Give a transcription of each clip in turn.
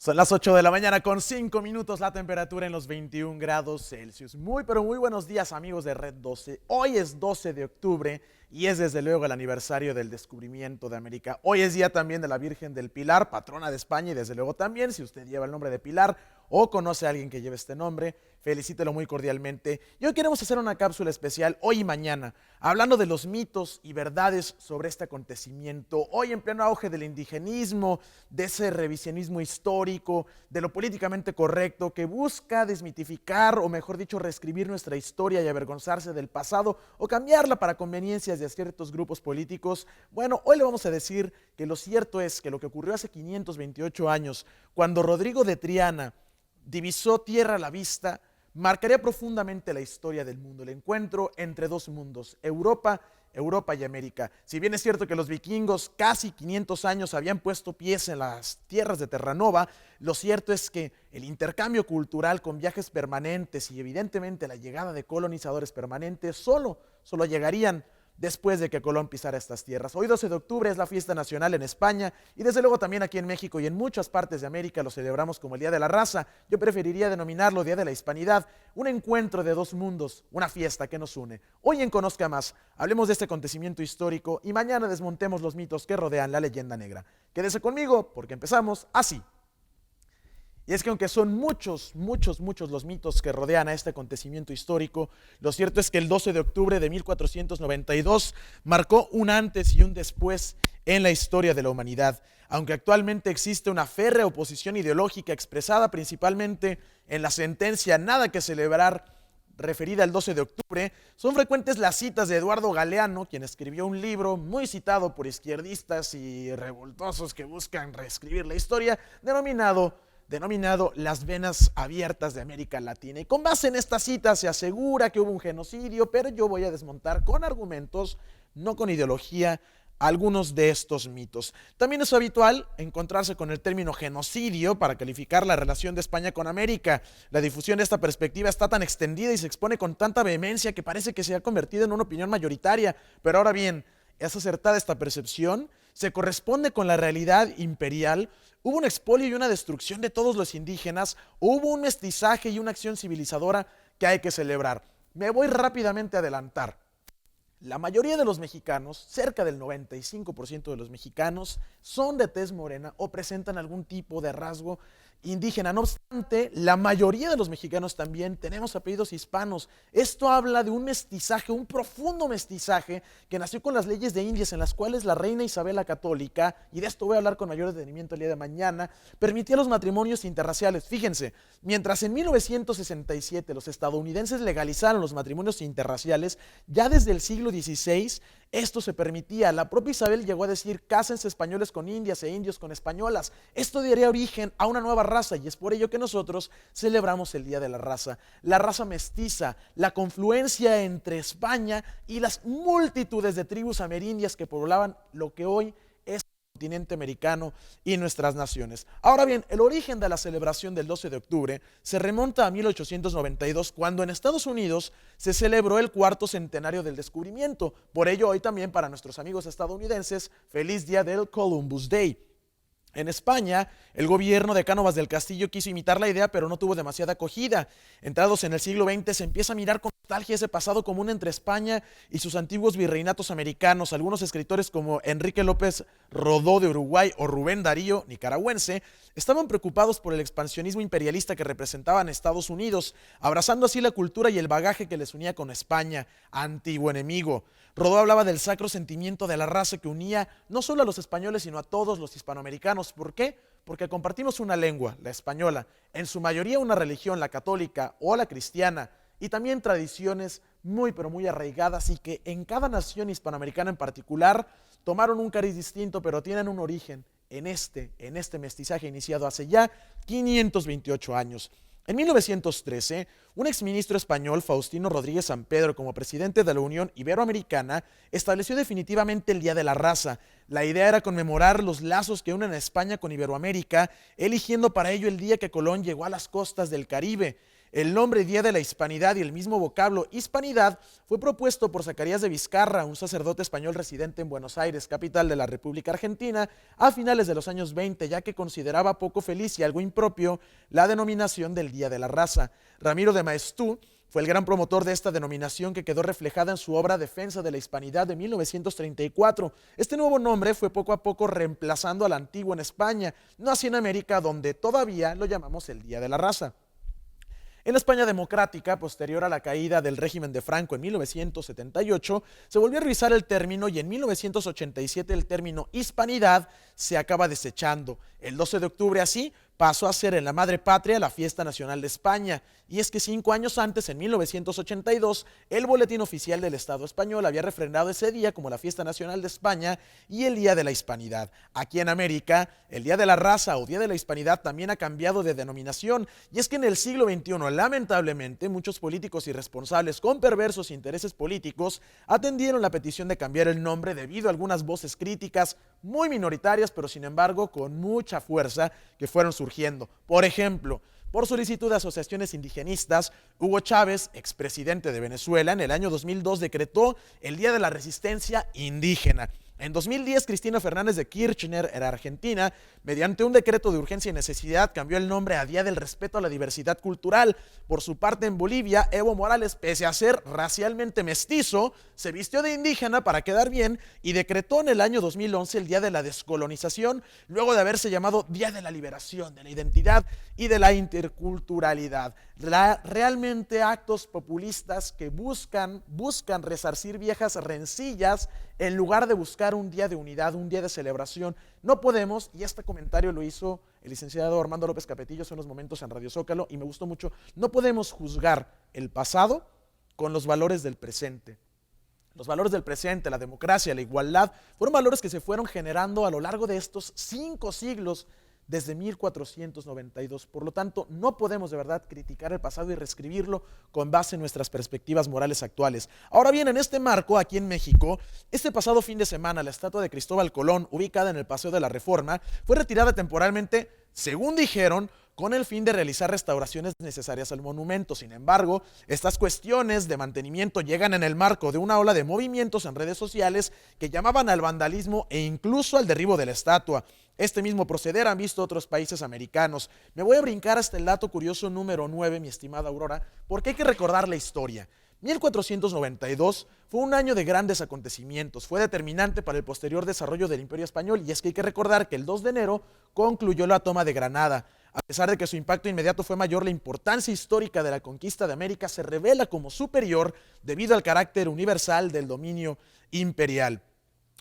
Son las 8 de la mañana con 5 minutos, la temperatura en los 21 grados Celsius. Muy, pero muy buenos días, amigos de Red 12. Hoy es 12 de octubre y es desde luego el aniversario del descubrimiento de América. Hoy es día también de la Virgen del Pilar, patrona de España, y desde luego también, si usted lleva el nombre de Pilar o conoce a alguien que lleve este nombre, felicítelo muy cordialmente. Y hoy queremos hacer una cápsula especial, hoy y mañana, hablando de los mitos y verdades sobre este acontecimiento. Hoy en pleno auge del indigenismo, de ese revisionismo histórico, de lo políticamente correcto que busca desmitificar, o mejor dicho, reescribir nuestra historia y avergonzarse del pasado o cambiarla para conveniencias de ciertos grupos políticos. Bueno, hoy le vamos a decir que lo cierto es que lo que ocurrió hace 528 años, cuando Rodrigo de Triana divisó tierra a la vista, marcaría profundamente la historia del mundo, el encuentro entre dos mundos, Europa y América. Si bien es cierto que los vikingos casi 500 años habían puesto pies en las tierras de Terranova, lo cierto es que el intercambio cultural con viajes permanentes y evidentemente la llegada de colonizadores permanentes solo llegarían después de que Colón pisara estas tierras. Hoy 12 de octubre es la fiesta nacional en España y desde luego también aquí en México y en muchas partes de América lo celebramos como el Día de la Raza. Yo preferiría denominarlo Día de la Hispanidad, un encuentro de dos mundos, una fiesta que nos une. Hoy en Conozca Más hablemos de este acontecimiento histórico y mañana desmontemos los mitos que rodean la leyenda negra. Quédese conmigo porque empezamos así. Y es que aunque son muchos los mitos que rodean a este acontecimiento histórico, lo cierto es que el 12 de octubre de 1492 marcó un antes y un después en la historia de la humanidad. Aunque actualmente existe una férrea oposición ideológica expresada principalmente en la sentencia Nada que celebrar, referida al 12 de octubre, son frecuentes las citas de Eduardo Galeano, quien escribió un libro muy citado por izquierdistas y revoltosos que buscan reescribir la historia, denominado Las venas abiertas de América Latina. Y con base en esta cita se asegura que hubo un genocidio, pero yo voy a desmontar con argumentos, no con ideología, algunos de estos mitos. También es habitual encontrarse con el término genocidio para calificar la relación de España con América. La difusión de esta perspectiva está tan extendida y se expone con tanta vehemencia que parece que se ha convertido en una opinión mayoritaria. Pero ahora bien, ¿es acertada esta percepción? ¿Se corresponde con la realidad imperial? ¿Hubo un expolio y una destrucción de todos los indígenas? ¿Hubo un mestizaje y una acción civilizadora que hay que celebrar? Me voy rápidamente a adelantar. La mayoría de los mexicanos, cerca del 95% de los mexicanos, son de tez morena o presentan algún tipo de rasgo indígena. No obstante, la mayoría de los mexicanos también tenemos apellidos hispanos. Esto habla de un mestizaje, un profundo mestizaje que nació con las leyes de Indias, en las cuales la reina Isabel la Católica, y de esto voy a hablar con mayor detenimiento el día de mañana, permitía los matrimonios interraciales. Fíjense, mientras en 1967 los estadounidenses legalizaron los matrimonios interraciales, ya desde el siglo XVI esto se permitía. La propia Isabel llegó a decir: cásense españoles con indias e indios con españolas. Esto daría origen a una nueva raza y es por ello que nosotros celebramos el Día de la raza mestiza, la confluencia entre España y las multitudes de tribus amerindias que poblaban lo que hoy es el continente americano y nuestras naciones. Ahora bien, el origen de la celebración del 12 de octubre se remonta a 1892, cuando en Estados Unidos se celebró el cuarto centenario del descubrimiento. Por ello, hoy también para nuestros amigos estadounidenses, feliz día del Columbus Day. En España, el gobierno de Cánovas del Castillo quiso imitar la idea, pero no tuvo demasiada acogida. Entrados en el siglo XX, se empieza a mirar con nostalgia ese pasado común entre España y sus antiguos virreinatos americanos. Algunos escritores como Enrique López Rodó de Uruguay o Rubén Darío, nicaragüense, estaban preocupados por el expansionismo imperialista que representaban Estados Unidos, abrazando así la cultura y el bagaje que les unía con España, antiguo enemigo. Rodó hablaba del sacro sentimiento de la raza que unía no solo a los españoles, sino a todos los hispanoamericanos. ¿Por qué? Porque compartimos una lengua, la española, en su mayoría una religión, la católica o la cristiana, y también tradiciones muy pero muy arraigadas y que en cada nación hispanoamericana en particular tomaron un cariz distinto, pero tienen un origen en este mestizaje iniciado hace ya 528 años. En 1913, un exministro español, Faustino Rodríguez Sampedro, como presidente de la Unión Iberoamericana, estableció definitivamente el Día de la Raza. La idea era conmemorar los lazos que unen a España con Iberoamérica, eligiendo para ello el día que Colón llegó a las costas del Caribe. El nombre Día de la Hispanidad y el mismo vocablo hispanidad fue propuesto por Zacarías de Vizcarra, un sacerdote español residente en Buenos Aires, capital de la República Argentina, a finales de los años 20, ya que consideraba poco feliz y algo impropio la denominación del Día de la Raza. Ramiro de Maeztu fue el gran promotor de esta denominación, que quedó reflejada en su obra Defensa de la Hispanidad de 1934. Este nuevo nombre fue poco a poco reemplazando al antiguo en España, no así en América, donde todavía lo llamamos el Día de la Raza. En la España democrática, posterior a la caída del régimen de Franco en 1978, se volvió a revisar el término y en 1987 el término hispanidad se acaba desechando. El 12 de octubre así pasó a ser en la madre patria la fiesta nacional de España. Y es que 5 años antes, en 1982, el Boletín Oficial del Estado Español había refrendado ese día como la fiesta nacional de España y el Día de la Hispanidad. Aquí en América, el Día de la Raza o Día de la Hispanidad también ha cambiado de denominación. Y es que en el siglo XXI, lamentablemente, muchos políticos irresponsables con perversos intereses políticos atendieron la petición de cambiar el nombre debido a algunas voces críticas muy minoritarias, pero sin embargo con mucha fuerza, que fueron surgiendo. Por ejemplo, por solicitud de asociaciones indigenistas, Hugo Chávez, expresidente de Venezuela, en el año 2002 decretó el Día de la Resistencia Indígena. En 2010, Cristina Fernández de Kirchner, en Argentina, mediante un decreto de urgencia y necesidad, cambió el nombre a Día del Respeto a la Diversidad Cultural. Por su parte, en Bolivia, Evo Morales, pese a ser racialmente mestizo, se vistió de indígena para quedar bien y decretó en el año 2011 el Día de la Descolonización, luego de haberse llamado Día de la Liberación, de la Identidad y de la Interculturalidad. Realmente actos populistas que buscan resarcir viejas rencillas en lugar de buscar un día de unidad, un día de celebración. No podemos, y este comentario lo hizo el licenciado Armando López Capetillo hace unos momentos en Radio Zócalo y me gustó mucho, no podemos juzgar el pasado con los valores del presente. Los valores del presente, la democracia, la igualdad, fueron valores que se fueron generando a lo largo de estos 5 siglos, desde 1492. Por lo tanto, no podemos de verdad criticar el pasado y reescribirlo con base en nuestras perspectivas morales actuales. Ahora bien, en este marco, aquí en México, este pasado fin de semana, la estatua de Cristóbal Colón, ubicada en el Paseo de la Reforma, fue retirada temporalmente, según dijeron, con el fin de realizar restauraciones necesarias al monumento. Sin embargo, estas cuestiones de mantenimiento llegan en el marco de una ola de movimientos en redes sociales que llamaban al vandalismo e incluso al derribo de la estatua. Este mismo proceder han visto otros países americanos. Me voy a brincar hasta el dato curioso número 9, mi estimada Aurora, porque hay que recordar la historia. 1492 fue un año de grandes acontecimientos, fue determinante para el posterior desarrollo del Imperio Español, y es que hay que recordar que el 2 de enero concluyó la toma de Granada. A pesar de que su impacto inmediato fue mayor, la importancia histórica de la conquista de América se revela como superior debido al carácter universal del dominio imperial.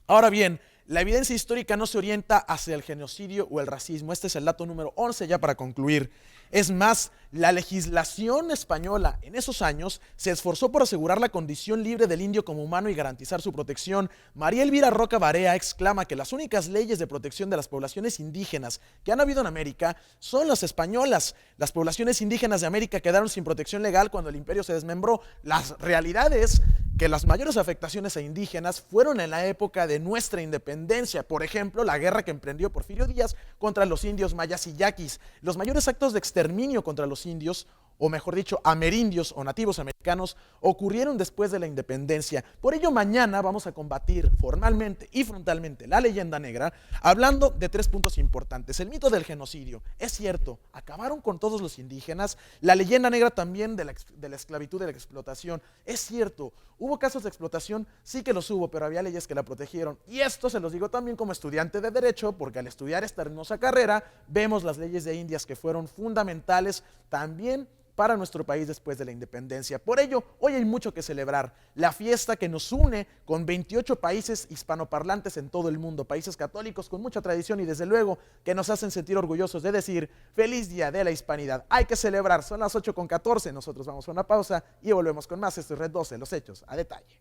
Ahora bien, la evidencia histórica no se orienta hacia el genocidio o el racismo. Este es el dato número 11 ya para concluir. Es más, la legislación española en esos años se esforzó por asegurar la condición libre del indio como humano y garantizar su protección. María Elvira Roca Barea exclama que las únicas leyes de protección de las poblaciones indígenas que han habido en América son las españolas. Las poblaciones indígenas de América quedaron sin protección legal cuando el imperio se desmembró. Las realidades que las mayores afectaciones a indígenas fueron en la época de nuestra independencia. Por ejemplo, la guerra que emprendió Porfirio Díaz contra los indios mayas y yaquis. Los mayores actos de exterminio contra los indios, o mejor dicho, amerindios o nativos americanos, ocurrieron después de la independencia. Por ello, mañana vamos a combatir formalmente y frontalmente la leyenda negra, hablando de 3 puntos importantes. El mito del genocidio. Es cierto, acabaron con todos los indígenas. La leyenda negra también de la esclavitud, de la explotación. Es cierto, hubo casos de explotación, sí que los hubo, pero había leyes que la protegieron. Y esto se los digo también como estudiante de Derecho, porque al estudiar esta hermosa carrera, vemos las leyes de Indias que fueron fundamentales también para nuestro país después de la independencia. Por ello, hoy hay mucho que celebrar. La fiesta que nos une con 28 países hispanoparlantes en todo el mundo, países católicos con mucha tradición y desde luego que nos hacen sentir orgullosos de decir feliz Día de la Hispanidad. Hay que celebrar, son las 8:14, nosotros vamos a una pausa y volvemos con más. Esto es Red 12, los hechos a detalle.